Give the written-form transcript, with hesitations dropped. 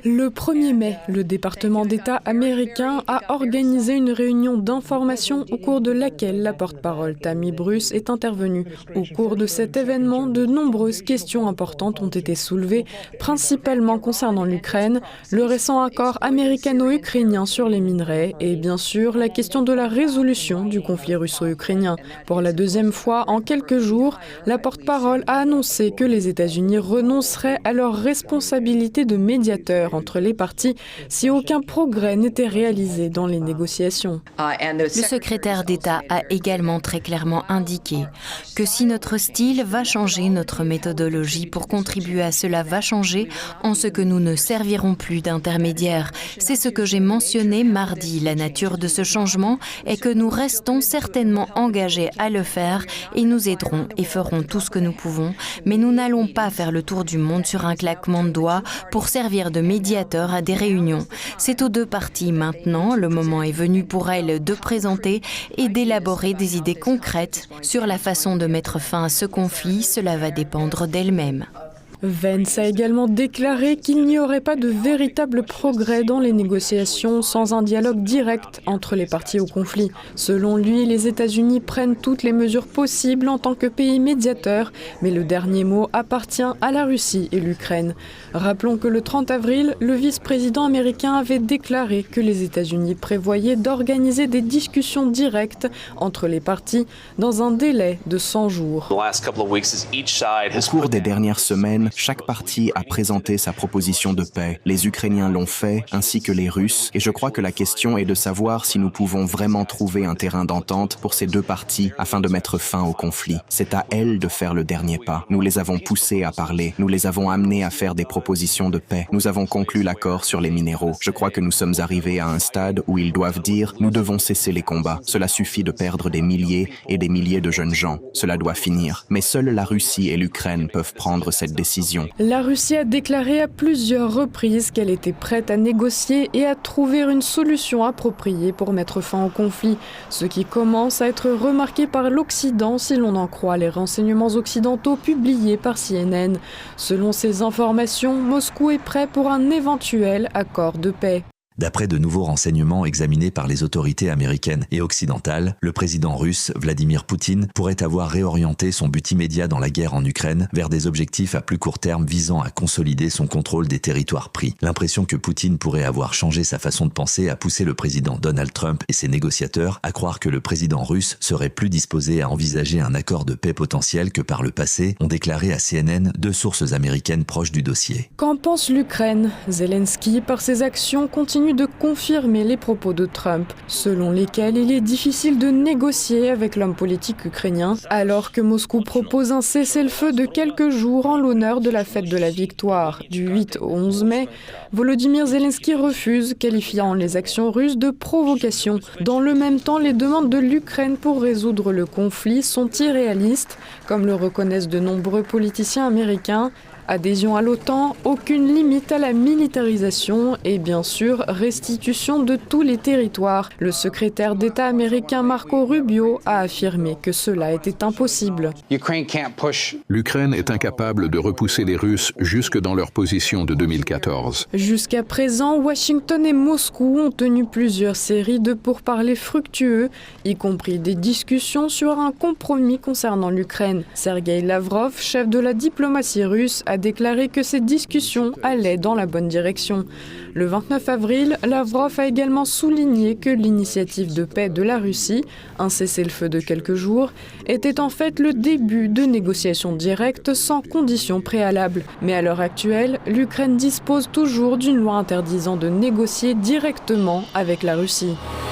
Le 1er mai, le département d'État américain a organisé une réunion d'information au cours de laquelle la porte-parole Tammy Bruce est intervenue. Au cours de cet événement, de nombreuses questions importantes ont été soulevées, principalement concernant l'Ukraine, le récent accord américano-ukrainien sur les minerais et bien sûr la question de la résolution du conflit russo-ukrainien. Pour la deuxième fois en quelques jours, la porte-parole a annoncé que les États-Unis renonceraient à leur responsabilité de médiateur entre les parties si aucun progrès n'était réalisé dans les négociations. Le secrétaire d'État a également très clairement indiqué que si notre style va changer, notre méthodologie pour contribuer à cela va changer en ce que nous ne servirons plus d'intermédiaires. C'est ce que j'ai mentionné mardi. La nature de ce changement est que nous restons certainement engagés à le faire et nous aiderons et ferons tout ce que nous pouvons, mais nous n'allons pas faire le tour du monde sur un claquement de doigts pour servir de médiateur à des réunions. C'est aux deux parties maintenant, le moment est venu pour elles de présenter et d'élaborer des idées concrètes sur la façon de mettre fin à ce conflit. Cela va dépendre d'elles-mêmes. Vance a également déclaré qu'il n'y aurait pas de véritable progrès dans les négociations sans un dialogue direct entre les parties au conflit. Selon lui, les États-Unis prennent toutes les mesures possibles en tant que pays médiateur, mais le dernier mot appartient à la Russie et l'Ukraine. Rappelons que le 30 avril, le vice-président américain avait déclaré que les États-Unis prévoyaient d'organiser des discussions directes entre les parties dans un délai de 100 jours. Au cours des dernières semaines, chaque partie a présenté sa proposition de paix. Les Ukrainiens l'ont fait, ainsi que les Russes, et je crois que la question est de savoir si nous pouvons vraiment trouver un terrain d'entente pour ces deux parties afin de mettre fin au conflit. C'est à elles de faire le dernier pas. Nous les avons poussés à parler, nous les avons amenés à faire des propositions de paix. Nous avons conclu l'accord sur les minéraux. Je crois que nous sommes arrivés à un stade où ils doivent dire « Nous devons cesser les combats. Cela suffit de perdre des milliers et des milliers de jeunes gens. Cela doit finir. » Mais seule la Russie et l'Ukraine peuvent prendre cette décision. La Russie a déclaré à plusieurs reprises qu'elle était prête à négocier et à trouver une solution appropriée pour mettre fin au conflit, ce qui commence à être remarqué par l'Occident si l'on en croit les renseignements occidentaux publiés par CNN. Selon ces informations, Moscou est prêt pour un éventuel accord de paix. D'après de nouveaux renseignements examinés par les autorités américaines et occidentales, le président russe, Vladimir Poutine, pourrait avoir réorienté son but immédiat dans la guerre en Ukraine vers des objectifs à plus court terme visant à consolider son contrôle des territoires pris. L'impression que Poutine pourrait avoir changé sa façon de penser a poussé le président Donald Trump et ses négociateurs à croire que le président russe serait plus disposé à envisager un accord de paix potentiel que par le passé, ont déclaré à CNN deux sources américaines proches du dossier. Qu'en pense l'Ukraine ? Zelensky, par ses actions, continue de confirmer les propos de Trump, selon lesquels il est difficile de négocier avec l'homme politique ukrainien, alors que Moscou propose un cessez-le-feu de quelques jours en l'honneur de la fête de la victoire. Du 8 au 11 mai, Volodymyr Zelensky refuse, qualifiant les actions russes de provocation. Dans le même temps, les demandes de l'Ukraine pour résoudre le conflit sont irréalistes, comme le reconnaissent de nombreux politiciens américains. Adhésion à l'OTAN, aucune limite à la militarisation et bien sûr restitution de tous les territoires. Le secrétaire d'État américain Marco Rubio a affirmé que cela était impossible. L'Ukraine est incapable de repousser les Russes jusque dans leur position de 2014. Jusqu'à présent, Washington et Moscou ont tenu plusieurs séries de pourparlers fructueux, y compris des discussions sur un compromis concernant l'Ukraine. Sergueï Lavrov, chef de la diplomatie russe, a déclaré que ces discussions allaient dans la bonne direction. Le 29 avril, Lavrov a également souligné que l'initiative de paix de la Russie, un cessez-le-feu de quelques jours, était en fait le début de négociations directes sans conditions préalables. Mais à l'heure actuelle, l'Ukraine dispose toujours d'une loi interdisant de négocier directement avec la Russie.